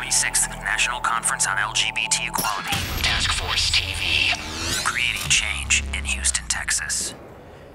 36th National Conference on LGBT Equality. Task Force TV. Creating change in Houston, Texas.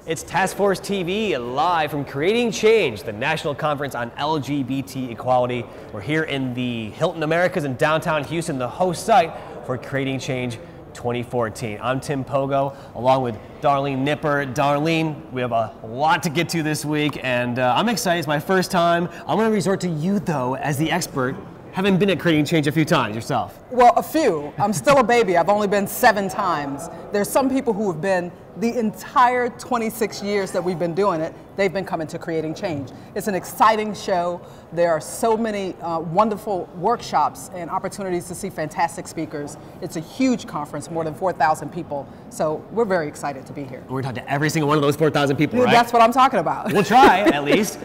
It's Task Force TV, live from Creating Change, the National Conference on LGBT Equality. We're here in the Hilton Americas in downtown Houston, the host site for Creating Change 2014. I'm Tim Pogo, along with Darlene Nipper. Darlene, we have a lot to get to this week, and I'm excited. It's my first time. I'm going to resort to you, though, as the expert, having been at Creating Change a few times yourself. Well, a few. I'm still a baby. I've only been 7 times. There's some people who have been the entire 26 years that we've been doing it. They've been coming to Creating Change. It's an exciting show. There are so many wonderful workshops and opportunities to see fantastic speakers. It's a huge conference, more than 4,000 people. So we're very excited to be here. We're talking to every single one of those 4,000 people, right? That's what I'm talking about. We'll try, at least.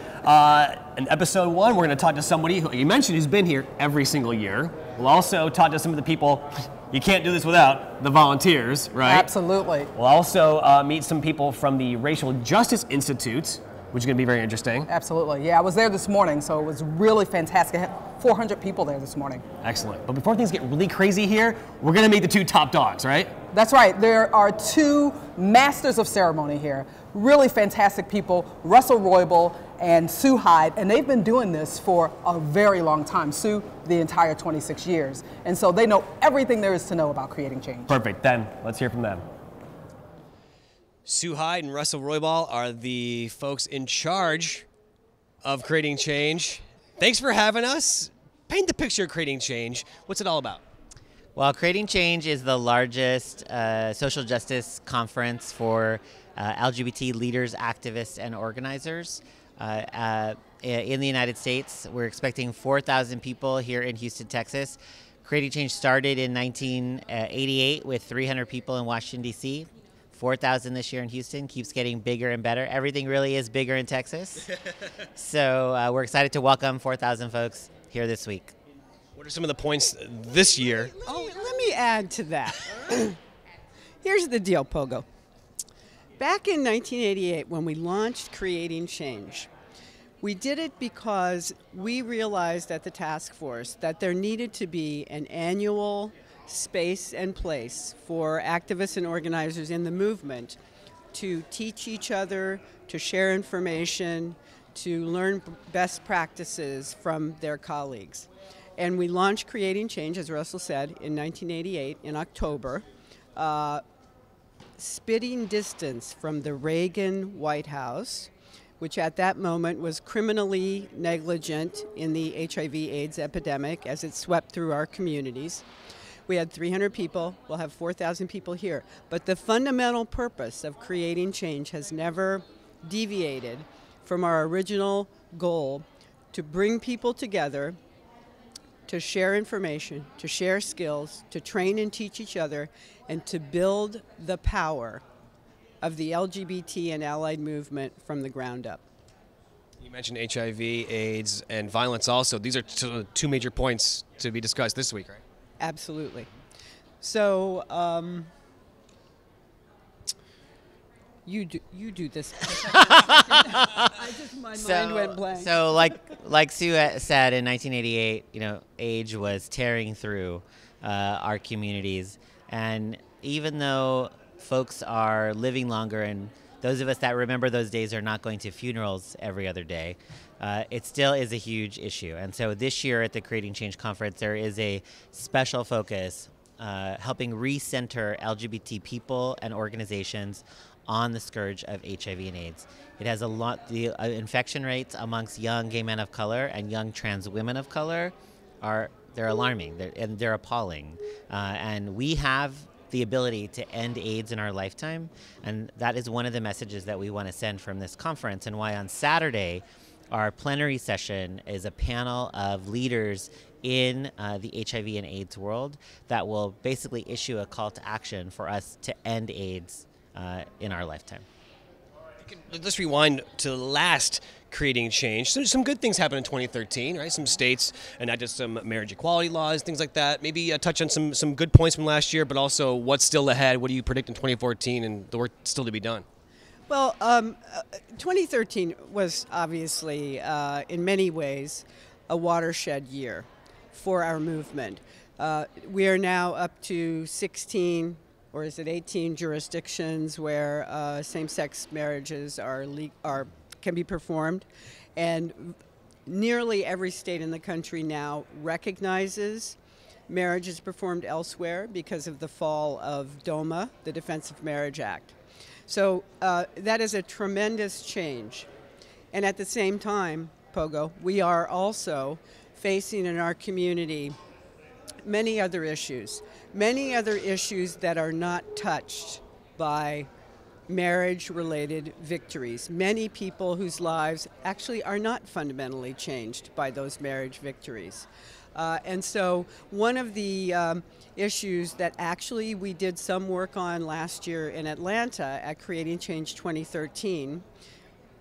In episode 1, we're going to talk to somebody who you mentioned who's been here every single year. We'll also talk to some of the people you can't do this without, the volunteers, right? Absolutely. We'll also meet some people from the Racial Justice Institute, which is going to be very interesting. Absolutely. Yeah, I was there this morning, so it was really fantastic. I had 400 people there this morning. Excellent. But before things get really crazy here, we're going to meet the 2 top dogs, right? That's right. There are 2 masters of ceremony here. Really fantastic people, Russell Roybal and Sue HYDE, and they've been doing this for a very long time. Sue, the entire 26 years. And so they know everything there is to know about Creating Change. Perfect. Then let's hear from them. Sue HYDE and Russell Roybal are the folks in charge of Creating Change. Thanks for having us. Paint the picture of Creating Change. What's it all about? Well, Creating Change is the largest social justice conference for LGBT leaders, activists, and organizers in the United States. We're expecting 4,000 people here in Houston, Texas. Creating Change started in 1988 with 300 people in Washington, D.C. 4,000 this year in Houston, keeps getting bigger and better. Everything really is bigger in Texas. So we're excited to welcome 4,000 folks here this week. What are some of the points this year? Oh, let me add to that. Here's the deal, Pogo. Back in 1988, when we launched Creating Change, we did it because we realized at the task force that there needed to be an annual space and place for activists and organizers in the movement to teach each other, to share information, to learn best practices from their colleagues. And we launched Creating Change, as Russell said, in 1988 in October, spitting distance from the Reagan White House, which at that moment was criminally negligent in the HIV/AIDS epidemic as it swept through our communities. We had 300 people. We'll have 4,000 people here. But the fundamental purpose of Creating Change has never deviated from our original goal to bring people together, to share information, to share skills, to train and teach each other, and to build the power of the LGBT and allied movement from the ground up. You mentioned HIV, AIDS, and violence also. These are 2 major points to be discussed this week, right? Absolutely. So you do this. My mind went blank. So like Sue said, in 1988, AIDS was tearing through our communities, and even though folks are living longer, and those of us that remember those days are not going to funerals every other day, it still is a huge issue. And so this year at the Creating Change Conference, there is a special focus helping recenter LGBT people and organizations on the scourge of HIV and AIDS. It has a lot, the infection rates amongst young gay men of color and young trans women of color they're alarming, they're appalling. And we have the ability to end AIDS in our lifetime, and that is one of the messages that we want to send from this conference, and why on Saturday our plenary session is a panel of leaders in the HIV and AIDS world that will basically issue a call to action for us to end AIDS in our lifetime. Let's rewind to last Creating Change. So some good things happened in 2013, right? Some states enacted some marriage equality laws, things like that. Maybe touch on some good points from last year, but also what's still ahead. What do you predict in 2014 and the work still to be done? Well, 2013 was obviously, in many ways, a watershed year. for our movement. We are now up to 16, or is it 18 jurisdictions where same-sex marriages can be performed, and nearly every state in the country now recognizes marriages performed elsewhere because of the fall of DOMA, the Defense of Marriage Act. So that is a tremendous change. And at the same time, Pogo, we are also facing in our community many other issues that are not touched by marriage-related victories. Many people whose lives actually are not fundamentally changed by those marriage victories. And so one of the issues that actually we did some work on last year in Atlanta at Creating Change 2013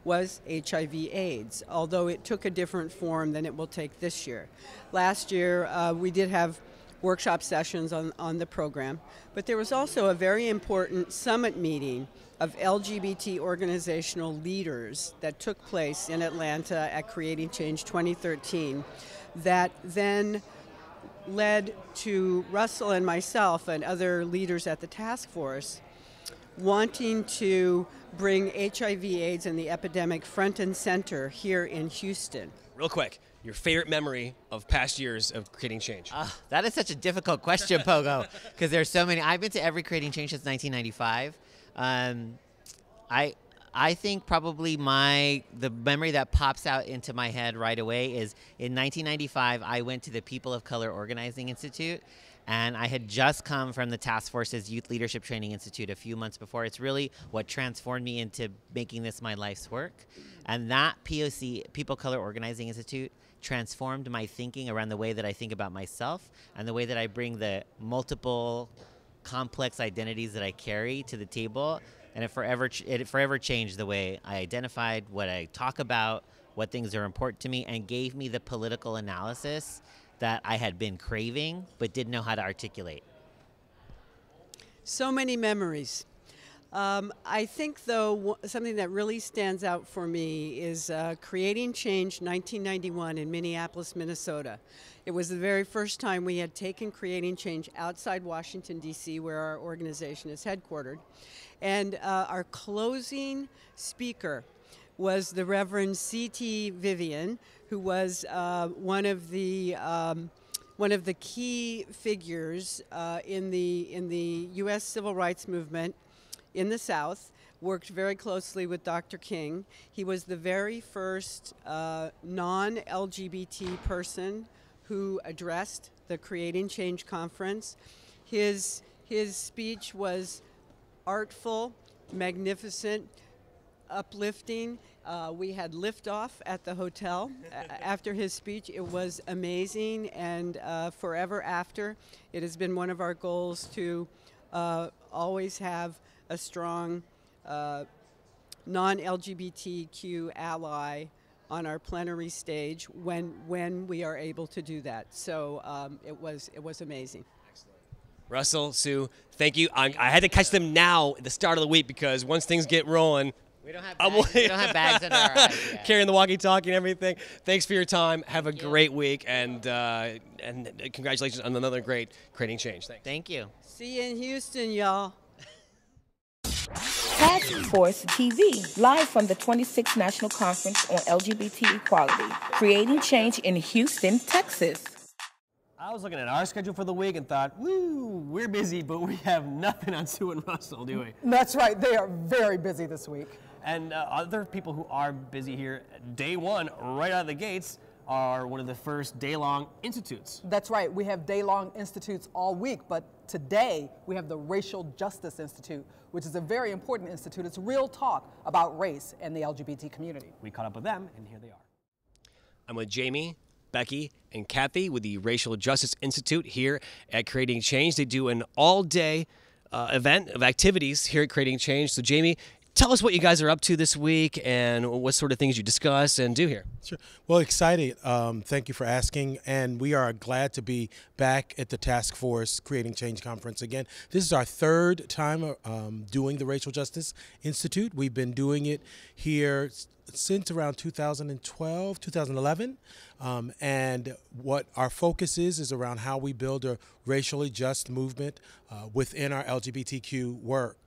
was HIV/AIDS, although it took a different form than it will take this year. Last year, we did have workshop sessions on the program, but there was also a very important summit meeting of LGBT organizational leaders that took place in Atlanta at Creating Change 2013 that then led to Russell and myself and other leaders at the task force wanting to bring HIV/AIDS and the epidemic front and center here in Houston. Real quick, your favorite memory of past years of Creating Change? That is such a difficult question, Pogo, because there's so many. I've been to every Creating Change since 1995. I think probably the memory that pops out into my head right away is in 1995, I went to the People of Color Organizing Institute, and I had just come from the Task Force's Youth Leadership Training Institute a few months before. It's really what transformed me into making this my life's work. And that POC, People of Color Organizing Institute, transformed my thinking around the way that I think about myself and the way that I bring the multiple complex identities that I carry to the table. And it forever changed the way I identified, what I talk about, what things are important to me, and gave me the political analysis that I had been craving but didn't know how to articulate. So many memories. I think, though, something that really stands out for me is Creating Change 1991 in Minneapolis, Minnesota. It was the very first time we had taken Creating Change outside Washington, D.C., where our organization is headquartered. And our closing speaker was the Reverend C.T. Vivian, who was one of the key figures in the U.S. civil rights movement in the South, worked very closely with Dr. King. He was the very first non-LGBT person who addressed the Creating Change conference. His speech was artful, magnificent, uplifting. We had liftoff at the hotel after his speech. It was amazing, and forever after, it has been one of our goals to always have a strong non-LGBTQ ally on our plenary stage when we are able to do that. So it was amazing. Russell, Sue, thank you. I had to catch them now at the start of the week because once things get rolling, we don't have bags under our eyes yet. Carrying the walkie-talkie and everything. Thanks for your time. Have a great week, and congratulations on another great Creating Change. Thanks. Thank you. See you in Houston, y'all. Task Force TV, live from the 26th National Conference on LGBT Equality, Creating Change in Houston, Texas. I was looking at our schedule for the week and thought, woo, we're busy, but we have nothing on Sue and Russell, do we? That's right. They are very busy this week. And other people who are busy here, day one, right out of the gates, are one of the first day-long institutes. That's right. We have day-long institutes all week, but today we have the Racial Justice Institute, which is a very important institute. It's real talk about race and the LGBT community. We caught up with them, and here they are. I'm with Jamie, Becky, and Kathy with the Racial Justice Institute here at Creating Change. They do an all-day event of activities here at Creating Change. So Jamie, tell us what you guys are up to this week and what sort of things you discuss and do here. Sure. Well, excited. Thank you for asking. And we are glad to be back at the Task Force Creating Change Conference again. This is our third time doing the Racial Justice Institute. We've been doing it here since around 2012, 2011. And what our focus is around how we build a racially just movement within our LGBTQ work.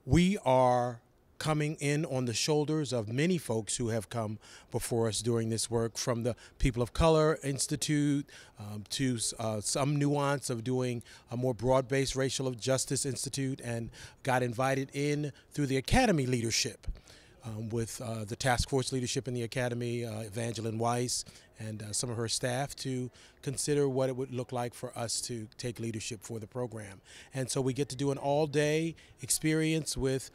We are coming in on the shoulders of many folks who have come before us during this work, from the People of Color Institute to some nuance of doing a more broad-based Racial Justice Institute, and got invited in through the Academy leadership with the task force leadership in the Academy, Evangeline Weiss, and some of her staff, to consider what it would look like for us to take leadership for the program. And so we get to do an all-day experience with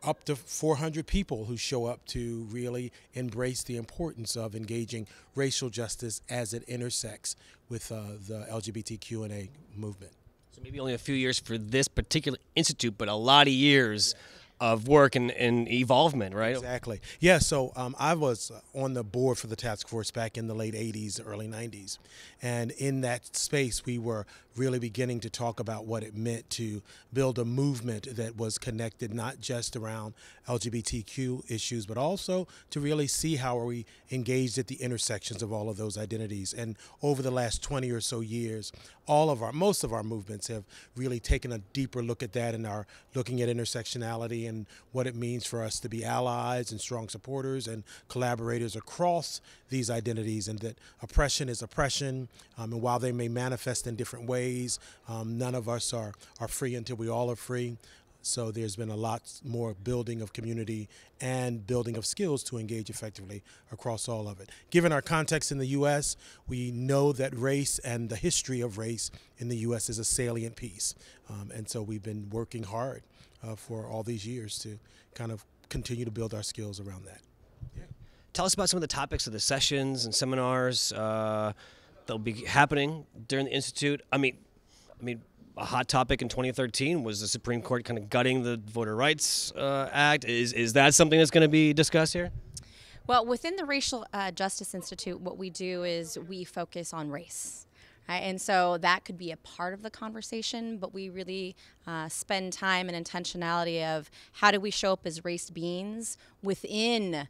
up to 400 people who show up to really embrace the importance of engaging racial justice as it intersects with the LGBTQ&A movement. So maybe only a few years for this particular institute, but a lot of years of work and evolvement, right? Exactly. Yeah, so I was on the board for the task force back in the late 80s, early 90s. And in that space, we were really beginning to talk about what it meant to build a movement that was connected not just around LGBTQ issues, but also to really see how are we engaged at the intersections of all of those identities. And over the last 20 or so years, most of our movements have really taken a deeper look at that and are looking at intersectionality and what it means for us to be allies and strong supporters and collaborators across these identities, and that oppression is oppression, and while they may manifest in different ways, none of us are free until we all are free. So there's been a lot more building of community and building of skills to engage effectively across all of it. Given our context in the U.S., we know that race and the history of race in the U.S. is a salient piece. And so we've been working hard for all these years to kind of continue to build our skills around that. Yeah. Tell us about some of the topics of the sessions and seminars that'll be happening during the Institute. I mean, a hot topic in 2013 was the Supreme Court kind of gutting the Voter Rights Act. Is that something that's going to be discussed here? Well, within the Racial Justice Institute, what we do is we focus on race. Right? And so that could be a part of the conversation, but we really spend time and intentionality of how do we show up as race beings within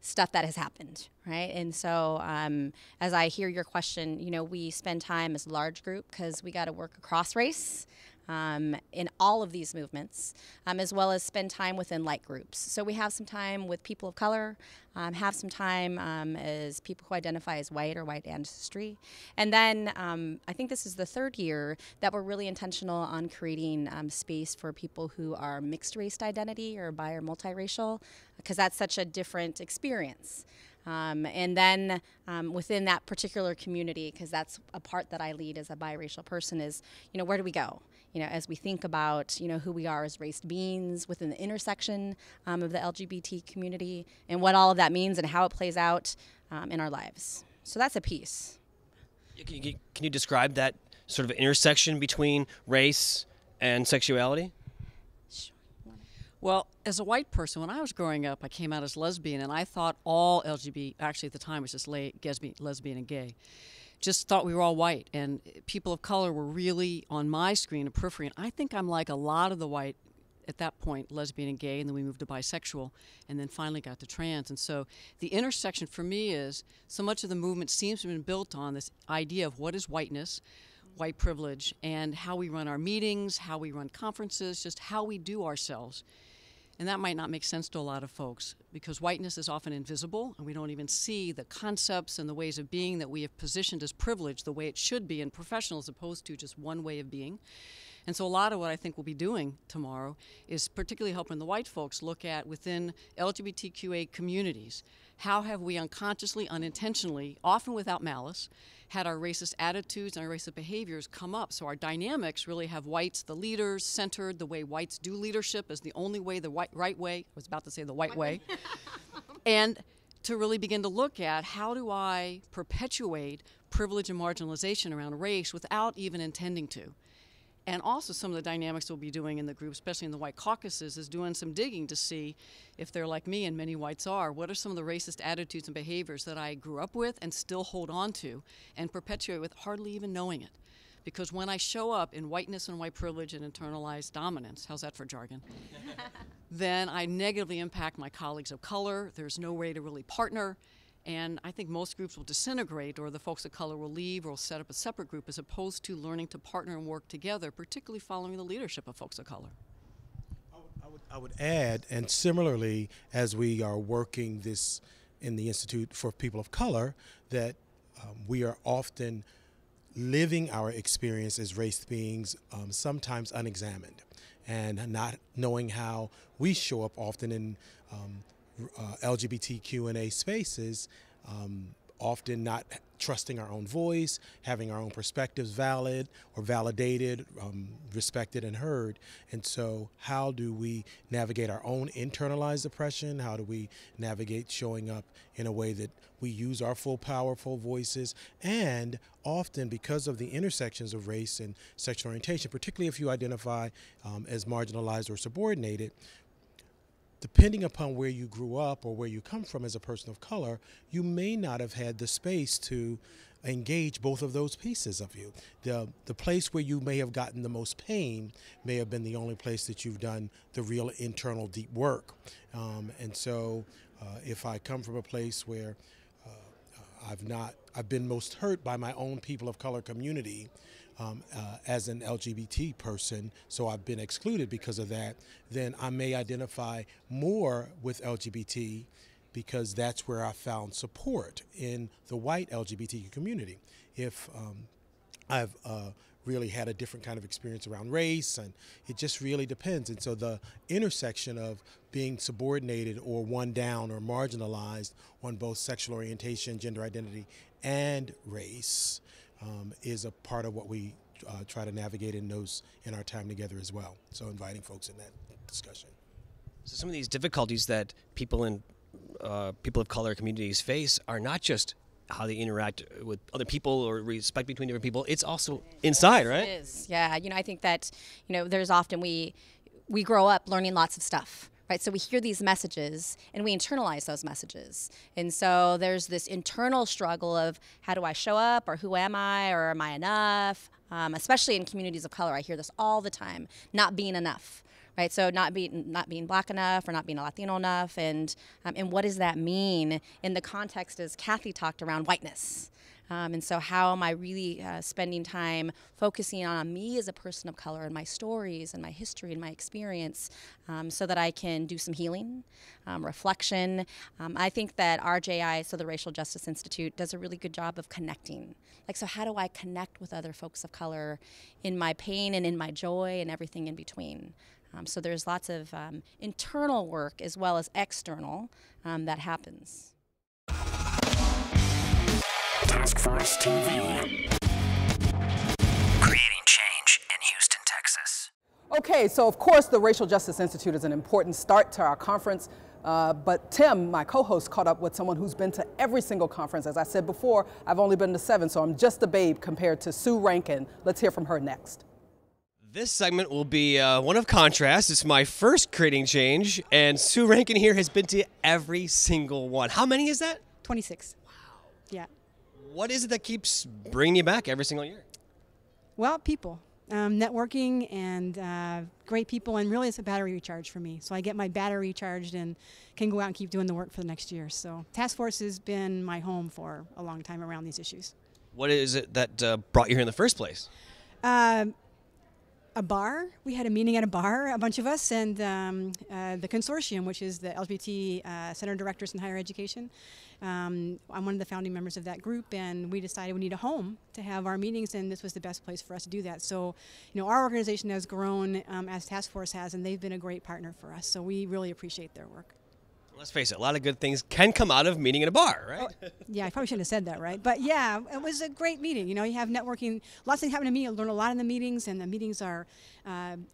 stuff that has happened, right? And so as I hear your question, we spend time as a large group because we got to work across race in all of these movements, as well as spend time within light groups. So we have some time with people of color, have some time as people who identify as white or white ancestry. And then I think this is the third year that we're really intentional on creating space for people who are mixed race identity or bi or multiracial, because that's such a different experience. And then within that particular community, because that's a part that I lead as a biracial person, is, where do we go? As we think about, who we are as race beings within the intersection of the LGBT community and what all of that means and how it plays out in our lives. So that's a piece. Can you describe that sort of intersection between race and sexuality? Well, as a white person, when I was growing up, I came out as lesbian, and I thought all LGBT, actually at the time it was just lesbian and gay, just thought we were all white. And people of color were really on my screen, a periphery. And I think I'm like a lot of the white, at that point, lesbian and gay, and then we moved to bisexual, and then finally got to trans. And so the intersection for me is, so much of the movement seems to have been built on this idea of what is whiteness, white privilege, and how we run our meetings, how we run conferences, just how we do ourselves. And that might not make sense to a lot of folks because whiteness is often invisible and we don't even see the concepts and the ways of being that we have positioned as privilege the way it should be in professional as opposed to just one way of being. And so a lot of what I think we'll be doing tomorrow is particularly helping the white folks look at within LGBTQA communities, how have we unconsciously, unintentionally, often without malice, had our racist attitudes and our racist behaviors come up. So our dynamics really have whites, the leaders, centered. The way whites do leadership is the only way, the right way. I was about to say the white way. And to really begin to look at how do I perpetuate privilege and marginalization around race without even intending to. And also some of the dynamics we'll be doing in the group, especially in the white caucuses, is doing some digging to see if they're like me, and many whites are, what are some of the racist attitudes and behaviors that I grew up with and still hold on to and perpetuate with hardly even knowing it. Because when I show up in whiteness and white privilege and internalized dominance, how's that for jargon? Then I negatively impact my colleagues of color. There's no way to really partner. And I think most groups will disintegrate, or the folks of color will leave or will set up a separate group, as opposed to learning to partner and work together, particularly following the leadership of folks of color. I would add, and similarly, as we are working this in the Institute for People of Color, that we are often living our experience as race beings, sometimes unexamined, and not knowing how we show up often in LGBTQ&A spaces, often not trusting our own voice, having our own perspectives valid or validated, respected and heard. And so how do we navigate our own internalized oppression? How do we navigate showing up in a way that we use our full powerful voices? And often, because of the intersections of race and sexual orientation, particularly if you identify as marginalized or subordinated, depending upon where you grew up or where you come from as a person of color, you may not have had the space to engage both of those pieces of you. The place where you may have gotten the most pain may have been the only place that you've done the real internal deep work. And so if I come from a place where I've been most hurt by my own people of color community, as an LGBT person, so I've been excluded because of that, then I may identify more with LGBT because that's where I found support in the white LGBT community. If I've really had a different kind of experience around race, and it just really depends. And so the intersection of being subordinated or one down or marginalized on both sexual orientation, gender identity, and race is a part of what we try to navigate in our time together as well. So inviting folks in that discussion. So some of these difficulties that people in people of color communities face are not just how they interact with other people or respect between different people. It's also inside, right? It is. Yeah. I think that there's often we grow up learning lots of stuff. Right, so we hear these messages and we internalize those messages. And so there's this internal struggle of how do I show up, or who am I, or am I enough? Especially in communities of color, I hear this all the time, not being enough. Right, so not being black enough, or not being Latino enough, and what does that mean in the context, as Kathy talked, around whiteness? And so how am I really spending time focusing on me as a person of color and my stories and my history and my experience, so that I can do some healing, reflection. I think that RJI, so the Racial Justice Institute, does a really good job of connecting. Like, so how do I connect with other folks of color in my pain and in my joy and everything in between? So there's lots of internal work as well as external that happens. Task Force TV. Creating change in Houston, Texas. Okay, so of course the Racial Justice Institute is an important start to our conference, but Tim, my co-host, caught up with someone who's been to every single conference. As I said before, I've only been to 7, so I'm just a babe compared to Sue Rankin. Let's hear from her next. This segment will be one of contrast. It's my first Creating Change, and Sue Rankin here has been to every single one. How many is that? 26. Wow. Yeah. What is it that keeps bringing you back every single year? Well, people. Networking and great people, and really it's a battery recharge for me. So I get my battery recharged and can go out and keep doing the work for the next year. So Task Force has been my home for a long time around these issues. What is it that brought you here in the first place? A bar. We had a meeting at a bar, a bunch of us, and the consortium, which is the LGBT Center Directors in Higher Education. I'm one of the founding members of that group, and we decided we need a home to have our meetings, and this was the best place for us to do that. So, our organization has grown as Task Force has, and they've been a great partner for us. So we really appreciate their work. Let's face it, a lot of good things can come out of meeting in a bar, right? Oh, yeah, I probably shouldn't have said that, right? But yeah, it was a great meeting. You have networking, lots of things happen to me. I learn a lot in the meetings, and the meetings are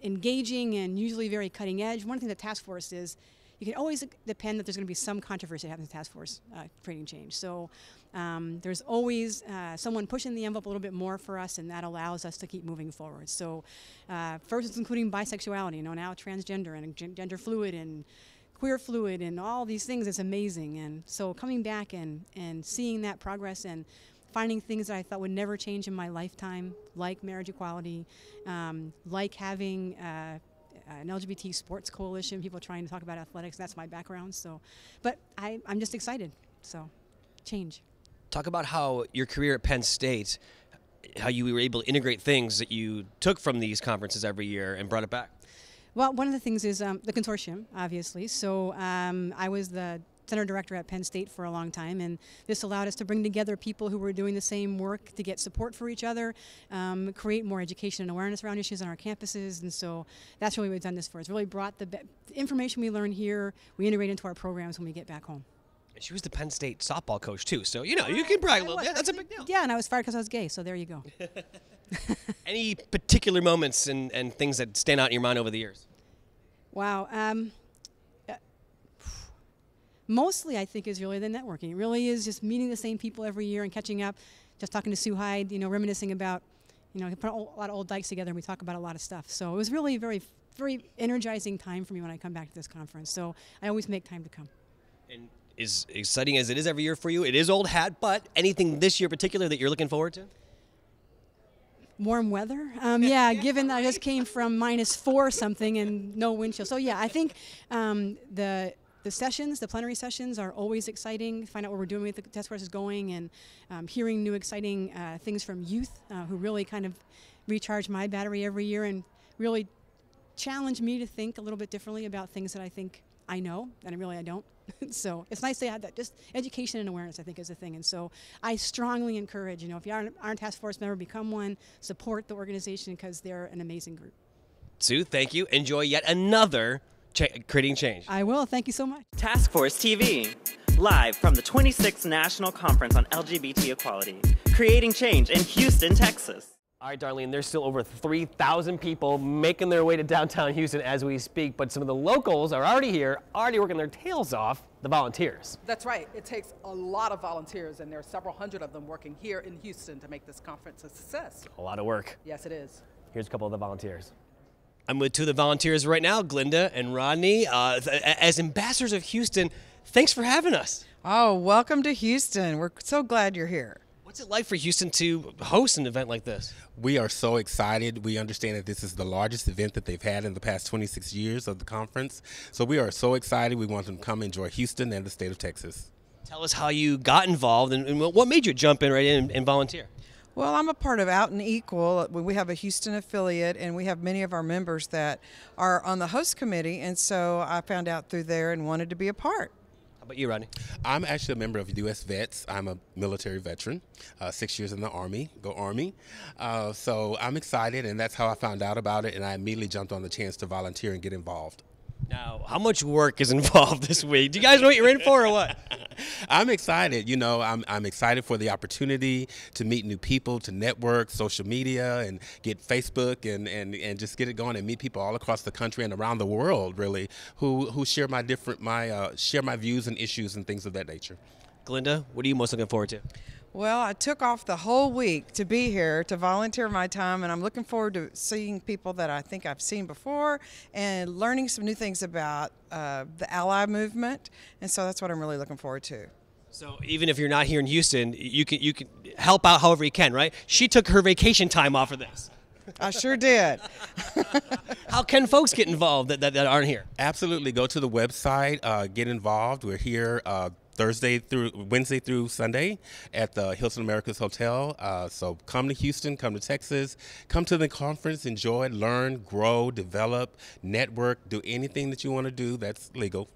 engaging and usually very cutting edge. One thing that Task Force is, you can always depend that there's going to be some controversy that happens in the task force creating change. So there's always someone pushing the envelope a little bit more for us, and that allows us to keep moving forward. So first it's including bisexuality, now transgender and gender fluid and queer fluid and all these things. It's amazing. And so coming back and seeing that progress and finding things that I thought would never change in my lifetime, like marriage equality, like having an LGBT sports coalition, people trying to talk about athletics. That's my background. So, but I'm just excited. So, change. Talk about how your career at Penn State, how you were able to integrate things that you took from these conferences every year and brought it back. Well, one of the things is the consortium, obviously. So I was the center director at Penn State for a long time, and this allowed us to bring together people who were doing the same work to get support for each other, create more education and awareness around issues on our campuses, and so that's really what we've done this for. It's really brought the information we learn here, we integrate into our programs when we get back home. She was the Penn State softball coach, too, so, you can brag a little bit. That's a big deal. Yeah, and I was fired because I was gay, so there you go. Any particular moments and things that stand out in your mind over the years? Wow. Mostly, I think, is really the networking. It really is just meeting the same people every year and catching up, just talking to Sue HYDE, reminiscing about, we put a lot of old dykes together and we talk about a lot of stuff. So it was really a very, very energizing time for me when I come back to this conference. So I always make time to come. And as exciting as it is every year for you, it is old hat, but anything this year in particular that you're looking forward to? Warm weather. Yeah, given that I just came from -4 something and no wind chill. So yeah, I think the sessions, the plenary sessions, are always exciting. Find out what we're doing with the task force is going, and hearing new exciting things from youth who really kind of recharge my battery every year and really challenge me to think a little bit differently about things that I think I know, and really I don't. So it's nice to have that. Just education and awareness, I think, is a thing. And so I strongly encourage, if you aren't a task force member, become one. Support the organization because they're an amazing group. Sue, thank you. Enjoy yet another Creating Change. I will. Thank you so much. Task Force TV, live from the 26th National Conference on LGBT Equality, Creating Change in Houston, Texas. All right, Darlene, there's still over 3,000 people making their way to downtown Houston as we speak, but some of the locals are already here, already working their tails off, the volunteers. That's right. It takes a lot of volunteers, and there are several hundred of them working here in Houston to make this conference a success. A lot of work. Yes, it is. Here's a couple of the volunteers. I'm with two of the volunteers right now, Glinda and Rodney. As ambassadors of Houston, thanks for having us. Oh, welcome to Houston. We're so glad you're here. What's it like for Houston to host an event like this? We are so excited. We understand that this is the largest event that they've had in the past 26 years of the conference. So we are so excited. We want them to come enjoy Houston and the state of Texas. Tell us how you got involved and what made you jump in right in and volunteer. Well, I'm a part of Out and Equal. We have a Houston affiliate, and we have many of our members that are on the host committee, and so I found out through there and wanted to be a part. How about you, Rodney? I'm actually a member of U.S. Vets. I'm a military veteran, 6 years in the Army. Go Army. So I'm excited, and that's how I found out about it, and I immediately jumped on the chance to volunteer and get involved. Now, how much work is involved this week? Do you guys know what you're in for or what? I'm excited. I'm excited for the opportunity to meet new people, to network, social media, and get Facebook and just get it going and meet people all across the country and around the world, really, who share share my views and issues and things of that nature. Glinda, what are you most looking forward to? Well, I took off the whole week to be here to volunteer my time, and I'm looking forward to seeing people that I think I've seen before and learning some new things about the ally movement, and so that's what I'm really looking forward to. So even if you're not here in Houston, you can help out however you can, right? She took her vacation time off of this. I sure did. How can folks get involved that aren't here? Absolutely. Go to the website, get involved. We're here Wednesday through Sunday at the Hilton Americas Hotel. So come to Houston, come to Texas, come to the conference, enjoy, learn, grow, develop, network, do anything that you want to do that's legal.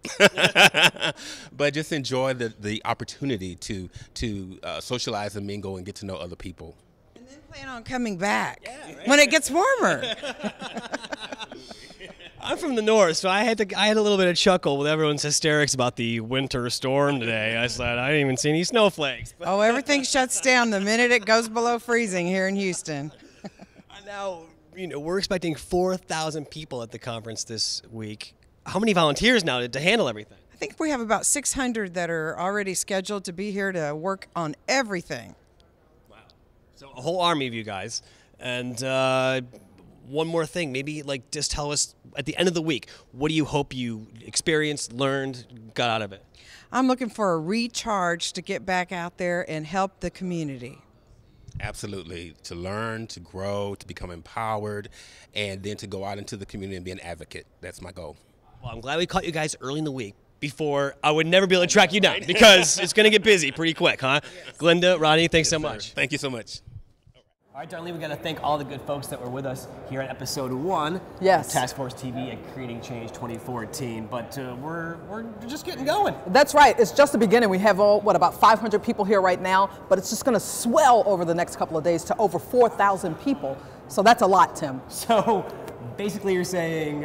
But just enjoy the opportunity to socialize and mingle and get to know other people. And then plan on coming back when it gets warmer. I'm from the north, so I had a little bit of chuckle with everyone's hysterics about the winter storm today. I said I didn't even see any snowflakes. Oh, everything shuts down the minute it goes below freezing here in Houston. Now, we're expecting 4,000 people at the conference this week. how many volunteers now to handle everything? I think we have about 600 that are already scheduled to be here to work on everything. So a whole army of you guys. And one more thing, maybe like just tell us at the end of the week, what do you hope you experienced, learned, got out of it? I'm looking for a recharge to get back out there and help the community. Absolutely. To learn, to grow, to become empowered, and then to go out into the community and be an advocate. That's my goal. Well, I'm glad we caught you guys early in the week before I would never be able to track you down because it's going to get busy pretty quick, huh? Yes. Glenda, Rodney, thanks so much. Thank you so much. All right, Darlene, we got to thank all the good folks that were with us here at episode 1 of Task Force TV at Creating Change 2014. But we're just getting going. That's right. It's just the beginning. We have, about 500 people here right now, but it's just going to swell over the next couple of days to over 4,000 people. So that's a lot, Tim. So basically you're saying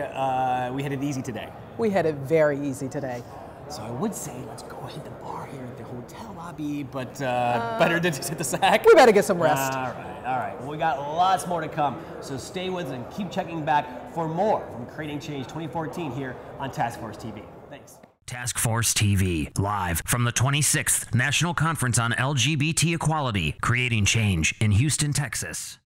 we had it easy today. We had it very easy today. So I would say let's go hit the bar here at the hotel lobby, but better to just hit the sack. We better get some rest. All right. Well, we got lots more to come, so stay with us and keep checking back for more from Creating Change 2014 here on Task Force TV. Thanks. Task Force TV, live from the 26th National Conference on LGBT Equality, Creating Change in Houston, Texas.